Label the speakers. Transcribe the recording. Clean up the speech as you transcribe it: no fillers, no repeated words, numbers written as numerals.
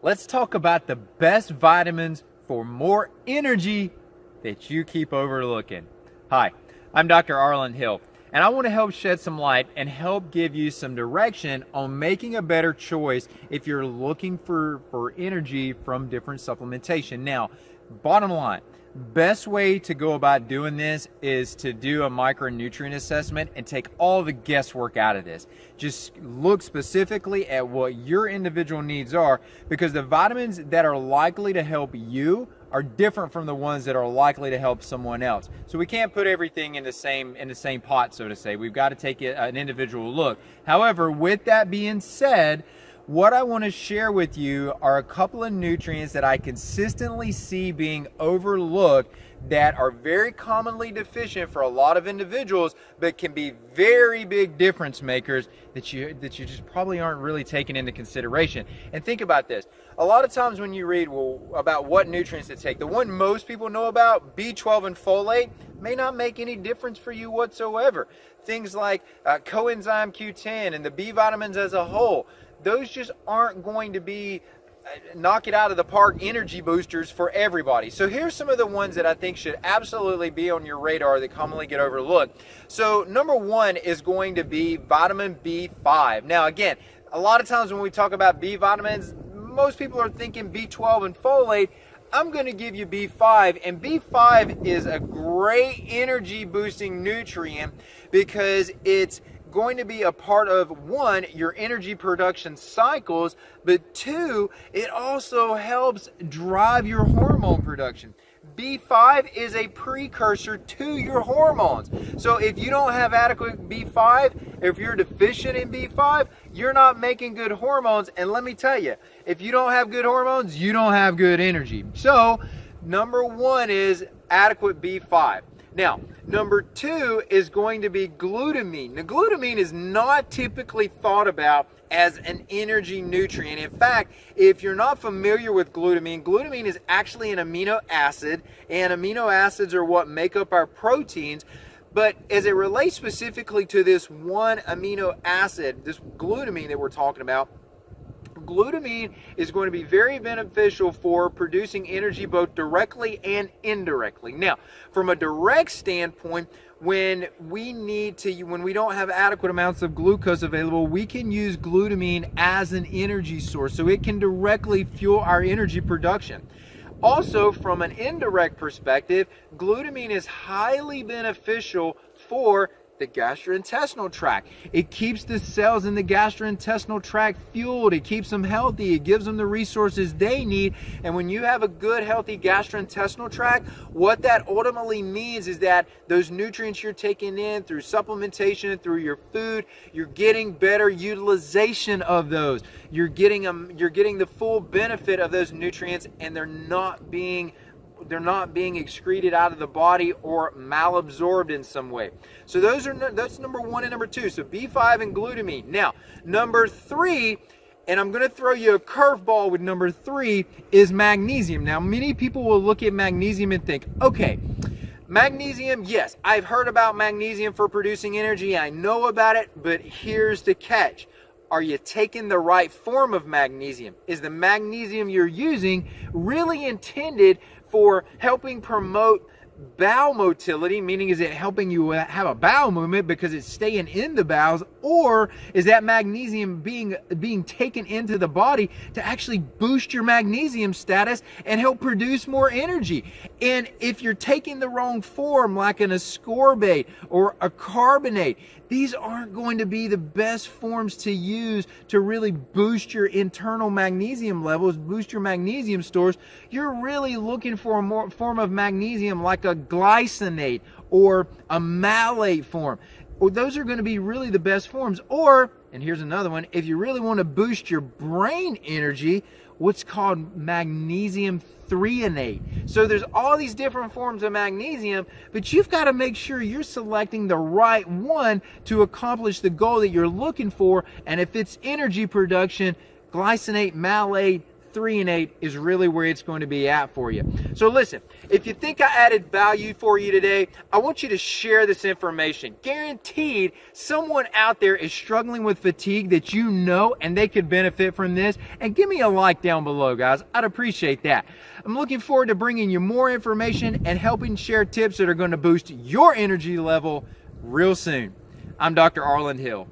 Speaker 1: let's talk about the best vitamins for more energy that you keep overlooking. Hi, I'm Dr. Arland Hill, and I want to help shed some light and help give you some direction on making a better choice if you're looking for energy from different supplementation. Now, bottom line, best way to go about doing this is to do a micronutrient assessment and take all the guesswork out of this. Just look specifically at what your individual needs are, because the vitamins that are likely to help you are different from the ones that are likely to help someone else. So we can't put everything in the same pot, so to say. We've got to take an individual look. However, with that being said, what I want to share with you are a couple of nutrients that I consistently see being overlooked that are very commonly deficient for a lot of individuals, but can be very big difference makers that you just probably aren't really taking into consideration. And think about this. A lot of times when you read about what nutrients to take, the one most people know about, B12 and folate, may not make any difference for you whatsoever. Things like coenzyme Q10 and the B vitamins as a whole, those just aren't going to be knock it out of the park energy boosters for everybody. So here's some of the ones that I think should absolutely be on your radar that commonly get overlooked. So number one is going to be vitamin B5. Now again, a lot of times when we talk about B vitamins, most people are thinking B12 and folate. I'm going to give you B5, and B5 is a great energy boosting nutrient because it's going to be a part of, one, your energy production cycles, but two, it also helps drive your hormone production. B5 is a precursor to your hormones. So if you don't have adequate B5, if you're deficient in B5, you're not making good hormones. And let me tell you, if you don't have good hormones, you don't have good energy. So number one is adequate B5. Now, number two is going to be glutamine. Now, glutamine is not typically thought about as an energy nutrient. In fact, if you're not familiar with glutamine, glutamine is actually an amino acid, and amino acids are what make up our proteins. But as it relates specifically to this one amino acid, this glutamine that we're talking about, glutamine is going to be very beneficial for producing energy both directly and indirectly. Now, from a direct standpoint, when we don't have adequate amounts of glucose available, we can use glutamine as an energy source, so it can directly fuel our energy production. Also, from an indirect perspective, glutamine is highly beneficial for the gastrointestinal tract. It keeps the cells in the gastrointestinal tract fueled. It keeps them healthy. It gives them the resources they need. And when you have a good, healthy gastrointestinal tract, what that ultimately means is that those nutrients you're taking in through supplementation, through your food, you're getting better utilization of those. You're getting the full benefit of those nutrients, and they're not being excreted out of the body or malabsorbed in some way. So that's number one and number two. So B5 and glutamine. Now, number three, and I'm going to throw you a curveball with number three, is magnesium. Now, many people will look at magnesium and think, okay, magnesium, yes, I've heard about magnesium for producing energy. I know about it, but here's the catch. Are you taking the right form of magnesium? Is the magnesium you're using really intended for helping promote bowel motility, meaning is it helping you have a bowel movement because it's staying in the bowels, or is that magnesium being taken into the body to actually boost your magnesium status and help produce more energy? And if you're taking the wrong form, like an ascorbate or a carbonate, these aren't going to be the best forms to use to really boost your internal magnesium levels, boost your magnesium stores. You're really looking for a form of magnesium like a glycinate or a malate form. Those are going to be really the best forms. Or, and here's another one, if you really want to boost your brain energy, what's called magnesium threonate. So there's all these different forms of magnesium, but you've got to make sure you're selecting the right one to accomplish the goal that you're looking for. And if it's energy production, glycinate, malate, 3 and 8 is really where it's going to be at for you. So listen, if you think I added value for you today, I want you to share this information. Guaranteed someone out there is struggling with fatigue that you know, and they could benefit from this. And give me a like down below, guys. I'd appreciate that. I'm looking forward to bringing you more information and helping share tips that are going to boost your energy level real soon. I'm Dr. Arland Hill.